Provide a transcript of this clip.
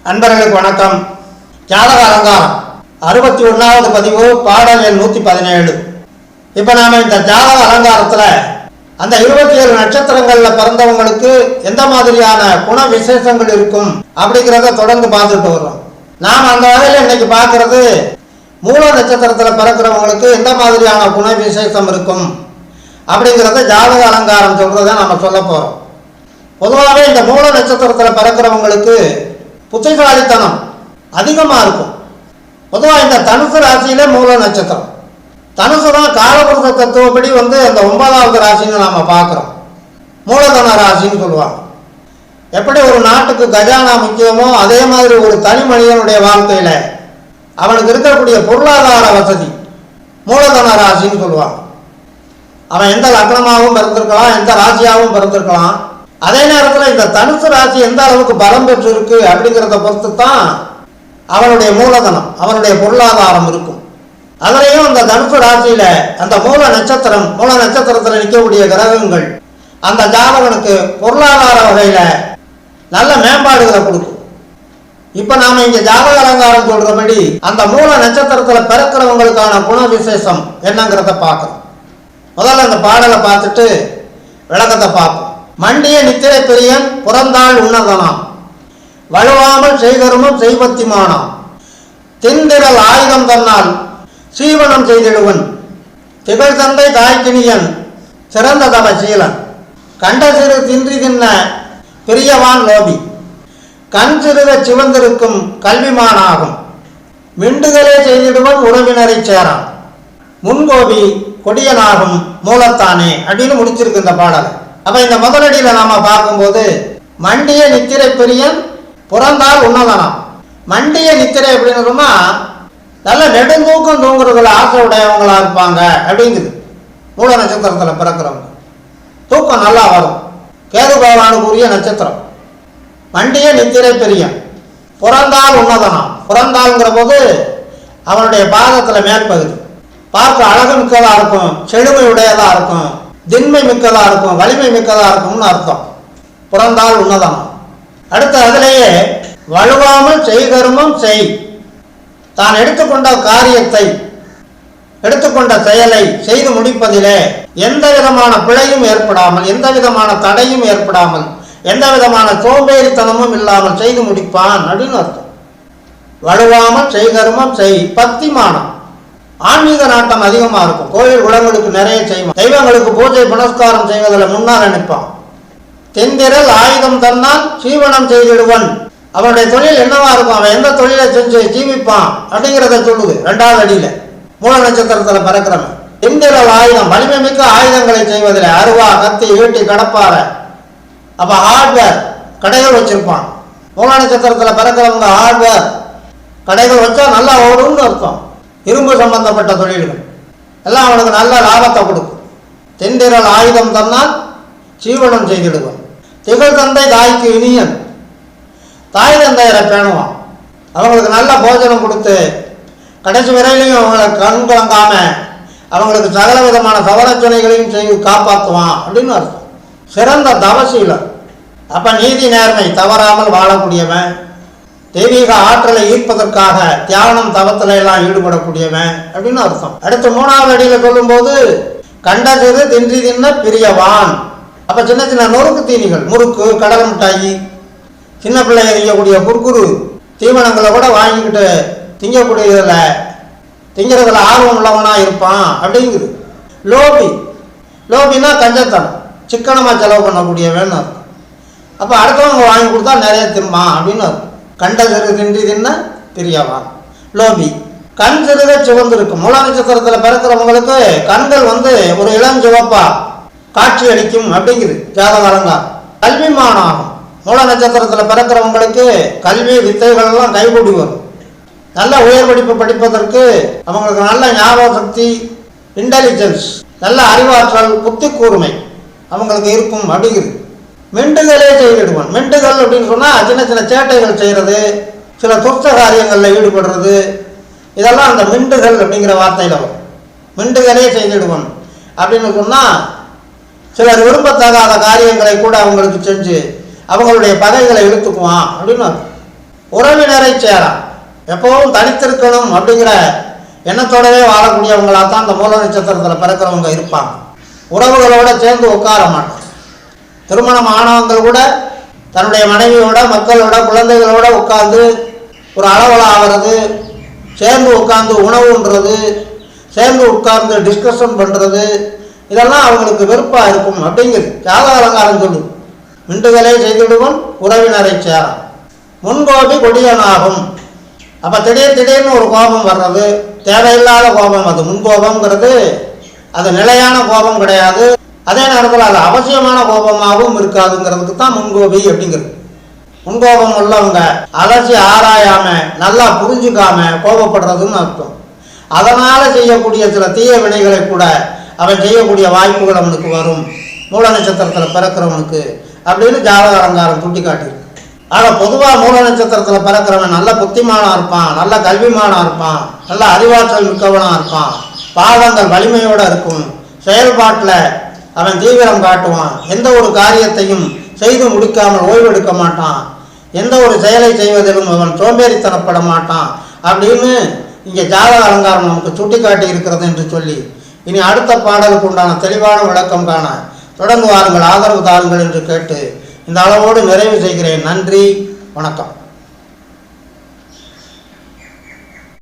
அன்பர்களுக்கு வணக்கம். ஜாதக அலங்காரம் 61வது பதிவு, பாடல் எண் 117. இப்போ நாம் இந்த ஜாதக அலங்காரத்தில் அந்த 27 நட்சத்திரங்களில் பிறந்தவங்களுக்கு எந்த மாதிரியான குண விசேஷங்கள் இருக்கும் அப்படிங்கிறத தொடர்ந்து பார்த்துட்டு வர்றோம். நாம் அந்த வகையில் இன்னைக்கு பார்க்கறது மூல நட்சத்திரத்தில் பிறக்கிறவங்களுக்கு எந்த மாதிரியான குண விசேஷம் இருக்கும் அப்படிங்கிறத ஜாதக அலங்காரம் சொல்கிறத நம்ம சொல்ல போகிறோம். பொதுவாகவே இந்த மூல நட்சத்திரத்தில் பிறக்கிறவங்களுக்கு புத்திசாலித்தனம் அதிகமாக இருக்கும். பொதுவாக இந்த தனுசு ராசியிலே மூல நட்சத்திரம். தனுசு தான் காலபுருஷ தத்துவப்படி அந்த 9வது ராசின்னு நாம் பார்க்குறோம். மூலதன ராசின்னு சொல்லுவாங்க. எப்படி ஒரு நாட்டுக்கு கஜானா முக்கியமோ அதே மாதிரி ஒரு தனி மனிதனுடைய வாழ்க்கையில் அவனுக்கு இருக்கக்கூடிய பொருளாதார வசதி மூலதன ராசின்னு சொல்லுவாங்க. அவன் எந்த லக்னமாகவும் பிறந்திருக்கலாம், எந்த ராசியாகவும் பிறந்திருக்கலாம். அதே நேரத்தில் இந்த தனுசு ராசி எந்த அளவுக்கு பலம் பெற்று இருக்கு அப்படிங்கிறத பொறுத்து தான் அவனுடைய மூலதனம், அவனுடைய பொருளாதாரம் இருக்கும். அதுலேயும் அந்த தனுசு ராசியில அந்த மூல நட்சத்திரத்தில் நிற்கக்கூடிய கிரகங்கள் அந்த ஜாதகனுக்கு பொருளாதார வகையில நல்ல மேம்பாடுகளை கொடுக்கும். இப்ப நாம இங்க ஜாதக அலங்காரம் சொல்றபடி அந்த மூல நட்சத்திரத்தில் பிறக்கிறவங்களுக்கான குண விசேஷம் என்னங்கிறத பார்க்கணும். முதல்ல அந்த பாடலை பார்த்துட்டு விளக்கத்தை பார்ப்போம். மண்டிய நித்திரை பெரியன் புறந்தாள் உன்னதனாம், வலுவாமல் செய்கருமம் செய்வத்திமானாம், திந்திரல் ஆயுதம் தன்னால் சீவனம் செய்திடுவன், திகழ் தந்தை தாய்க்கினியன் சிறந்த தவ சீலன், கண்ட சிறு தின்றி தின்ன பெரியவான் லோபி, கண் சிறுக சிவந்திருக்கும் கல்விமானாகும், மிண்டுகளே செய்திடுவன் உறவினரை சேரான், முன்கோபி கொடியனாகும் மூலத்தானே அப்படின்னு முடிச்சிருக்கு இந்த பாடலை. அப்ப இந்த முதலடியில நாம பார்க்கும்போது மண்டிய நித்திரை பெரியன் புறந்தால் உன்னதனாம். மண்டிய நித்திரை அப்படின்னு சொன்னா நல்ல நெடுந்தூக்கம் தூங்குறதுல ஆசை உடையவங்களா இருப்பாங்க அப்படிங்குது. மூல நட்சத்திரத்துல பிறக்கிறவங்க தூக்கம் நல்லா வரும். கேது பகவானுக்குரிய நட்சத்திரம். மண்டிய நித்திரை பெரியன் புறந்தால் உன்னதனாம். புறந்தாள்ங்கிற போது அவனுடைய பாதத்துல மேற்பகுதி பார்க்க அழகு மிக்கதா இருக்கும், செழுமை உடையதா இருக்கும், திண்மை மிக்கதா இருக்கும், வலிமை மிக்கதா இருக்கும்னு அர்த்தம். புறந்தால் உன்னதம். அடுத்து அதிலேயே வலுவாமல் செய்கருமம் செய், தான் எடுத்துக்கொண்ட காரியத்தை எடுத்துக்கொண்ட செயலை செய்து முடிப்பதிலே எந்த விதமான பிழையும் ஏற்படாமல், எந்த விதமான தடையும் ஏற்படாமல், எந்த விதமான சோம்பேறித்தனமும் இல்லாமல் செய்து முடிப்பான் அப்படின்னு அர்த்தம். வலுவாமல் செய்கருமம் செய், பக்திமானம். ஆன்மீக நாட்டம் அதிகமாக இருக்கும். கோயில் குளங்களுக்கு நிறைய செய்வான். தெய்வங்களுக்கு பூஜை புனஸ்காரம் செய்வதில் முன்னால் நினைப்பான். தெந்திரல் ஆயுதம் தன்னால் சீவனம் செய்திடுவன். அவனுடைய தொழில் என்னவா இருக்கும், அவன் எந்த தொழிலை செஞ்சு ஜீவிப்பான் அப்படிங்கிறத சொல்லுது 2வது அடியில. மூல நட்சத்திரத்தில் பிறக்கிறவன் தெந்திரல் ஆயுதம், வலிமை மிக்க ஆயுதங்களை செய்வதில் அருவா, கத்தி, ஈட்டி, கடப்பாறை. அப்ப ஹார்ட்வேர் கடைகள் வச்சிருப்பான். மூல நட்சத்திரத்தில் பிறக்கிறவங்க ஹார்ட்வேர் கடைகள் வச்சா நல்லா ஓடும்னு அர்த்தம். இரும்பு சம்பந்தப்பட்ட தொழில்கள் எல்லாம் அவனுக்கு நல்ல லாபத்தை கொடுக்கும். தெண்டிரல் ஆயுதம் தன்னால் சீவனம் செய்திடுவான். திகழ் தந்தை தாய்க்கு இனியன், தாய் தந்தையரை பேணுவான். அவங்களுக்கு நல்ல போஜனம் கொடுத்து கடைசி வரையிலையும் அவங்களை கண் கலங்காம அவங்களுக்கு சகல விதமான சவரச்சனைகளையும் செய்து காப்பாற்றுவான் அப்படின்னு அர்த்தம். சிறந்த தவசீலன். அப்ப நீதி நேர்மை தவறாமல் வாழக்கூடியவன், தெய்வீக ஆற்றலை ஈர்ப்பதற்காக தியானம் தவத்தில எல்லாம் ஈடுபடக்கூடியவன் அப்படின்னு அர்த்தம். அடுத்து 3வது அடியில சொல்லும் போது கண்ட சிறு தின்றி தின்ன பிரியவான். அப்ப சின்ன சின்ன நொறுக்கு தீனிகள், முறுக்கு, கடல் மிட்டாயி, சின்ன பிள்ளைங்க திங்கக்கூடிய குறுக்குறு தீவனங்களை கூட வாங்கிக்கிட்டு திங்கிறதுல ஆர்வம் உள்ளவனா இருப்பான் அப்படிங்குது. லோபி, லோபின்னா கஞ்சத்தனம், சிக்கனமா செலவு பண்ணக்கூடியவன் அர்த்தம். அப்ப அடுத்தவங்க வாங்கி கொடுத்தா நிறைய திம்பான் அப்படின்னு அர்த்தம். கண்ட சிறு தின்றி தின்ன பிரியவான். லோபி, கண் சிறுக சிவந்திருக்கும். மூல நட்சத்திரத்தில் பிறக்கிறவங்களுக்கு கண்கள் ஒரு இளஞ்சிவப்பா காட்சி அளிக்கும் அப்படிங்குது ஜாதக அலங்காரம். கல்விமானாகும். மூல நட்சத்திரத்தில் பிறக்கிறவங்களுக்கு கல்வி வித்தைகள்லாம் கைகூடி வரும். நல்ல உயர் படிப்பு படிப்பதற்கு அவங்களுக்கு நல்ல ஞாபக சக்தி, இன்டெலிஜென்ஸ், நல்ல அறிவாற்றல், புத்தி கூர்மை அவங்களுக்கு இருக்கும் அப்படிங்குது. மெண்டுகளே செய்திடுவான். மெண்டுகள் அப்படின்னு சொன்னால் சின்ன சின்ன சேட்டைகள் செய்கிறது, சில துஷ்ட காரியங்களில் ஈடுபடுறது, இதெல்லாம் அந்த மெண்டுகள் அப்படிங்கிற வார்த்தையில் வரும். மெண்டுகளே செய்திடுவான் அப்படின்னு சொன்னால் சிலர் விரும்பத்தகாத காரியங்களை கூட அவங்களுக்கு செஞ்சு அவங்களுடைய பகைகளை இழுத்துக்குவான் அப்படின்னு. உறவினரை சேரா. எப்பவும் தனித்திருக்கணும் அப்படிங்கிற எண்ணத்தோடவே வாழக்கூடியவங்களாக தான் இந்த மூல நட்சத்திரத்தில் பிறக்கிறவங்க இருப்பாங்க. உறவுகளோட சேர்ந்து உட்கார மாட்டாங்க. திருமணம் ஆனவங்கள் கூட தன்னுடைய மனைவியோட, மக்களோட, குழந்தைகளோட உட்கார்ந்து ஒரு அளவலா ஆகிறது, சேர்ந்து உட்கார்ந்து உணவுன்றது, சேர்ந்து உட்கார்ந்து டிஸ்கஷன் பண்ணுறது, இதெல்லாம் அவங்களுக்கு வெறுப்பாக இருக்கும் அப்படிங்குது ஜாதக அலங்காரம் சொல்லும். மிண்டுகளே செய்திடுவன் உறவினரை சேரா. முன்கோபி கொடியனாகும். அப்போ திடீர்னு ஒரு கோபம் வர்றது தேவையில்லாத கோபம். அது முன்கோபம்ங்கிறது அது நிலையான கோபம் கிடையாது. அதே நேரத்தில் அது அவசியமான கோபமாகவும் இருக்காதுங்கிறதுக்கு தான் முன்கோபி அப்படிங்கிறது. முன்கோபம் உள்ளவங்க அலசி ஆராயாம நல்லா புரிஞ்சுக்காம கோபப்படுறதுன்னு அர்த்தம். அதனால செய்யக்கூடிய சில தீய வினைகளை கூட அவன் செய்யக்கூடிய வாய்ப்புகள் அவனுக்கு வரும் மூல நட்சத்திரத்தில் பிறக்கிறவனுக்கு அப்படின்னு ஜாதக அலங்காரம் சுட்டி காட்டியிருக்கு. ஆக பொதுவாக மூல நட்சத்திரத்தில் பிறக்கிறவன் நல்ல புத்திமானாக இருப்பான், நல்ல கல்விமானாக இருப்பான், நல்ல அறிவாற்றல் மிக்கவனாக இருப்பான், பாதங்கள் வலிமையோடு இருக்கும், செயல்பாட்டில் அவன் தீவிரம் காட்டுவான், எந்த ஒரு காரியத்தையும் செய்து முடிக்காமல் ஓய்வெடுக்க மாட்டான், எந்த ஒரு செயலை செய்வதிலும் அவன் சோம்பேறித்தனப்பட மாட்டான் அப்படின்னு இங்கே ஜாதக அலங்காரம் நமக்கு சுட்டி காட்டி இருக்கிறது என்று சொல்லி இனி அடுத்த பாடலுக்கு உண்டான தெளிவான விளக்கம் காண தொடர்ந்து வாருங்கள், ஆதரவு தாருங்கள் என்று கேட்டு இந்த அளவோடு நிறைவு செய்கிறேன். நன்றி, வணக்கம்.